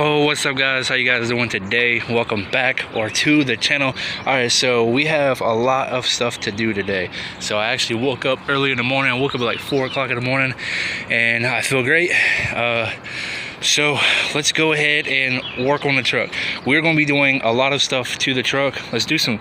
Yo, what's up guys? How you guys doing today? Welcome back or to the channel. Alright, so we have a lot of stuff to do today. So I actually woke up early in the morning. I woke up at like 4 o'clock in the morning and I feel great. So let's go ahead and work on the truck. We're going to be doing a lot of stuff to the truck. Let's do some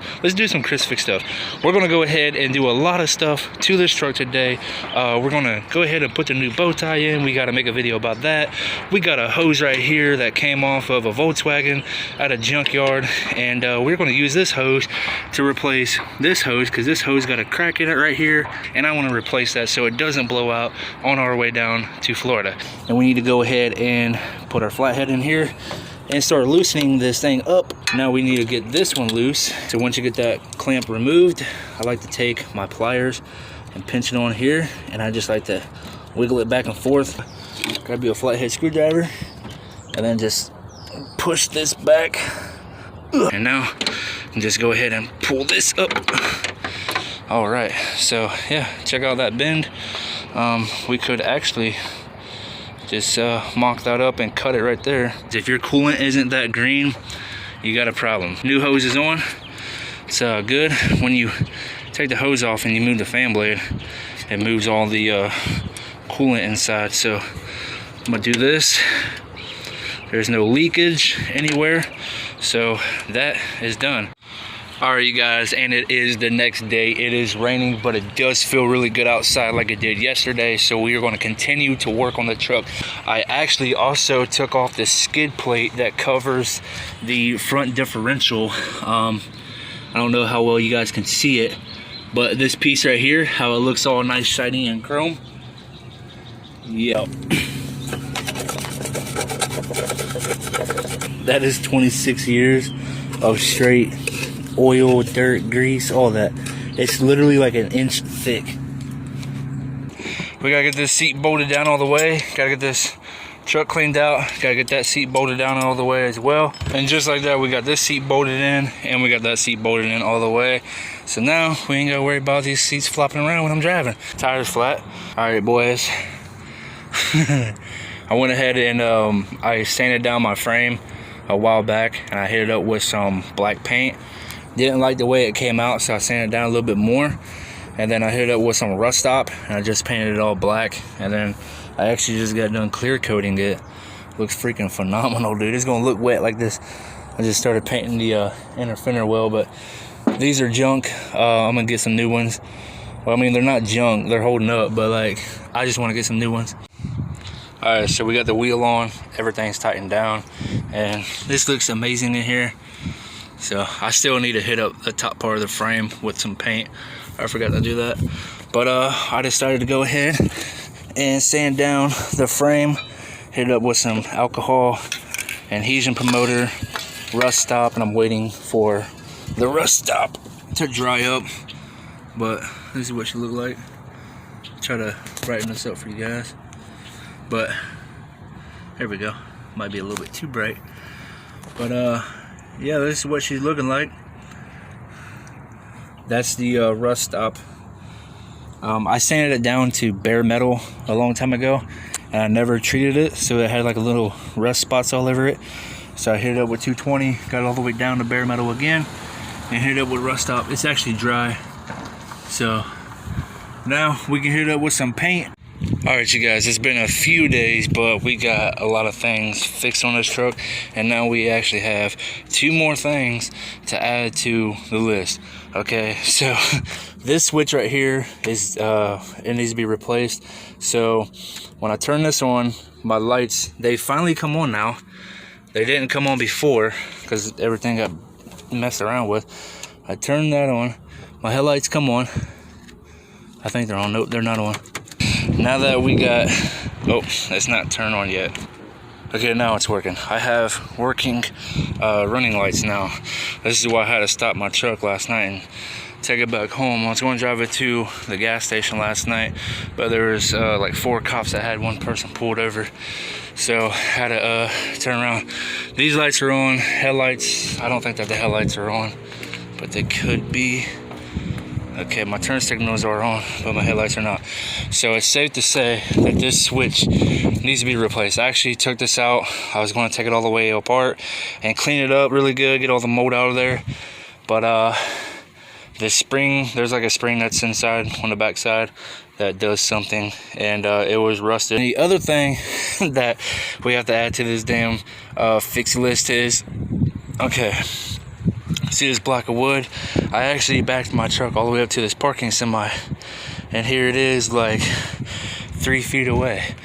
Chris Fix stuff. We're going to go ahead and do a lot of stuff to this truck today. We're going to go ahead and put the new bow tie in. We got to make a video about that. We got a hose right here that came off of a Volkswagen at a junkyard, and we're going to use this hose to replace this hose because this hose got a crack in it right here, and I want to replace that so it doesn't blow out on our way down to Florida. And we need to go ahead and put our flathead in here and start loosening this thing up. Now we need to get this one loose. So once you get that clamp removed, I like to take my pliers and pinch it on here, and I just like to wiggle it back and forth. Grab you a flathead screwdriver and then just push this back. And now just go ahead and pull this up. All right, so yeah, check out that bend. We could actually just mock that up and cut it right there. If your coolant isn't that green, you got a problem. New hose is on. It's good. When you take the hose off and you move the fan blade, it moves all the coolant inside. So I'm gonna do this. There's no leakage anywhere, so that is done. All right, you guys, and it is the next day. It is raining, but it does feel really good outside like it did yesterday, so we are going to continue to work on the truck. I actually also took off the skid plate that covers the front differential. I don't know how well you guys can see it, but this piece right here, how it looks all nice, shiny, and chrome. Yep. That is 26 years of straight oil, dirt, grease, all that. It's literally like an inch thick. We gotta get this seat bolted down all the way. Gotta get this truck cleaned out. Gotta get that seat bolted down all the way as well. And just like that, we got this seat bolted in, and we got that seat bolted in all the way. So now we ain't gotta worry about these seats flopping around when I'm driving. Tires flat. All right, boys. I went ahead and I sanded down my frame a while back, and I hit it up with some black paint. Didn't like the way it came out, so I sanded it down a little bit more, and then I hit it up with some rust stop, and I just painted it all black. And then I actually just got done clear coating it. Looks freaking phenomenal, dude. It's gonna look wet like this. I just started painting the inner fender well, but these are junk. I'm gonna get some new ones. Well, I mean, they're not junk, they're holding up, but like, I just want to get some new ones. All right, so we got the wheel on, everything's tightened down, and this looks amazing in here. So I still need to hit up the top part of the frame with some paint. I forgot to do that. But I decided to go ahead and sand down the frame, hit it up with some alcohol, adhesion promoter, rust stop, and I'm waiting for the rust stop to dry up. But this is what she look like. Try to brighten this up for you guys. But there we go. Might be a little bit too bright. But yeah, this is what she's looking like. That's the rust stop. I sanded it down to bare metal a long time ago, and I never treated it, so it had like a little rust spots all over it. So I hit it up with 220, got it all the way down to bare metal again, and hit it up with rust stop. It's actually dry. So now we can hit it up with some paint. Alright, you guys, it's been a few days, but we got a lot of things fixed on this truck, and now we actually have 2 more things to add to the list. Okay, so this switch right here is it needs to be replaced. So when I turn this on, my lights, they finally come on now. They didn't come on before because everything got messed around with. I turned that on, my headlights come on. I think they're on. Nope, they're not on. Now that we got, oh, it's not turned on yet. Okay, now it's working. I have working running lights now. This is why I had to stop my truck last night and take it back home. I was going to drive it to the gas station last night, but there was like 4 cops that had one person pulled over. So I had to turn around. These lights are on. Headlights, I don't think that the headlights are on, but they could be. Okay, my turn signals are on, but my headlights are not. So it's safe to say that this switch needs to be replaced. I actually took this out. I was going to take it all the way apart and clean it up really good, get all the mold out of there. But the spring, there's like a spring that's inside on the back side that does something, and it was rusted. And the other thing that we have to add to this damn fix list is, okay, see this block of wood? I actually backed my truck all the way up to this parking semi, and here it is like 3 feet away.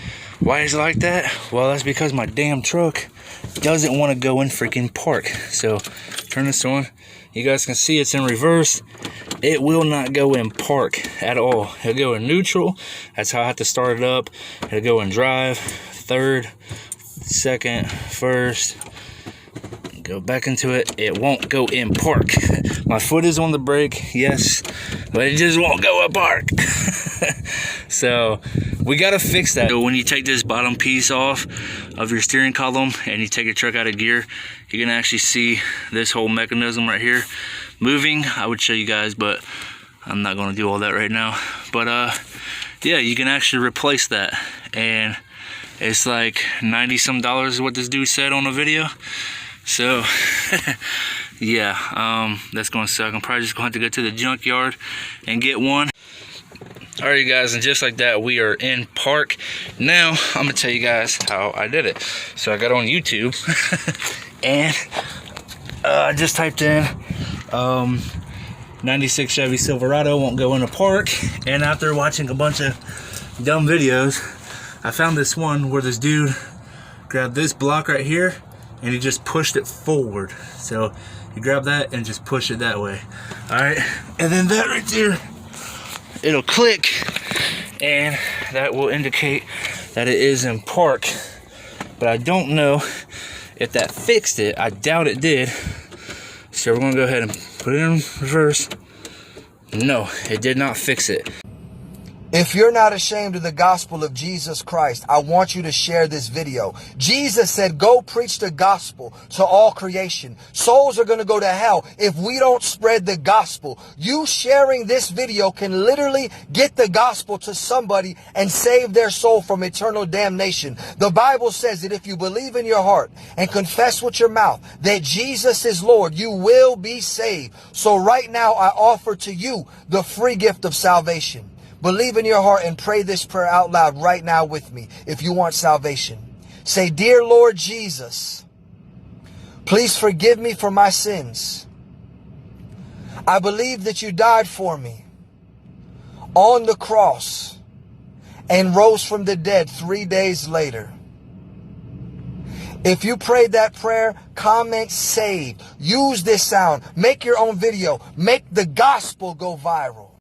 Why is it like that? Well, that's because my damn truck doesn't want to go in freaking park. So turn this on. You guys can see it's in reverse. It will not go in park at all. It'll go in neutral. That's how I have to start it up. It'll go in drive, third, second, first. Go back into it. It won't go in park. My foot is on the brake, yes, but it just won't go in park. So we gotta fix that. So when you take this bottom piece off of your steering column and you take your truck out of gear, you're gonna actually see this whole mechanism right here moving. I would show you guys, but I'm not gonna do all that right now. But yeah, you can actually replace that, and it's like $90 some is what this dude said on the video. So yeah, that's gonna suck. I'm probably just gonna have to go to the junkyard and get one. Alright guys, and just like that, we are in park. Now I'm gonna tell you guys how I did it. So I got on YouTube and I just typed in 96 Chevy Silverado won't go in a park, and after watching a bunch of dumb videos, I found this one where this dude grabbed this block right here and he just pushed it forward. So you grab that and just push it that way. Alright, and then that right there, it'll click, and that will indicate that it is in park. But I don't know if that fixed it. I doubt it did. So we're gonna go ahead and put it in reverse. No, it did not fix it. If you're not ashamed of the gospel of Jesus Christ, I want you to share this video. Jesus said, go preach the gospel to all creation. Souls are going to go to hell if we don't spread the gospel. You sharing this video can literally get the gospel to somebody and save their soul from eternal damnation. The Bible says that if you believe in your heart and confess with your mouth that Jesus is Lord, you will be saved. So right now I offer to you the free gift of salvation. Believe in your heart and pray this prayer out loud right now with me if you want salvation. Say, dear Lord Jesus, please forgive me for my sins. I believe that you died for me on the cross and rose from the dead 3 days later. If you prayed that prayer, comment saved. Use this sound. Make your own video. Make the gospel go viral.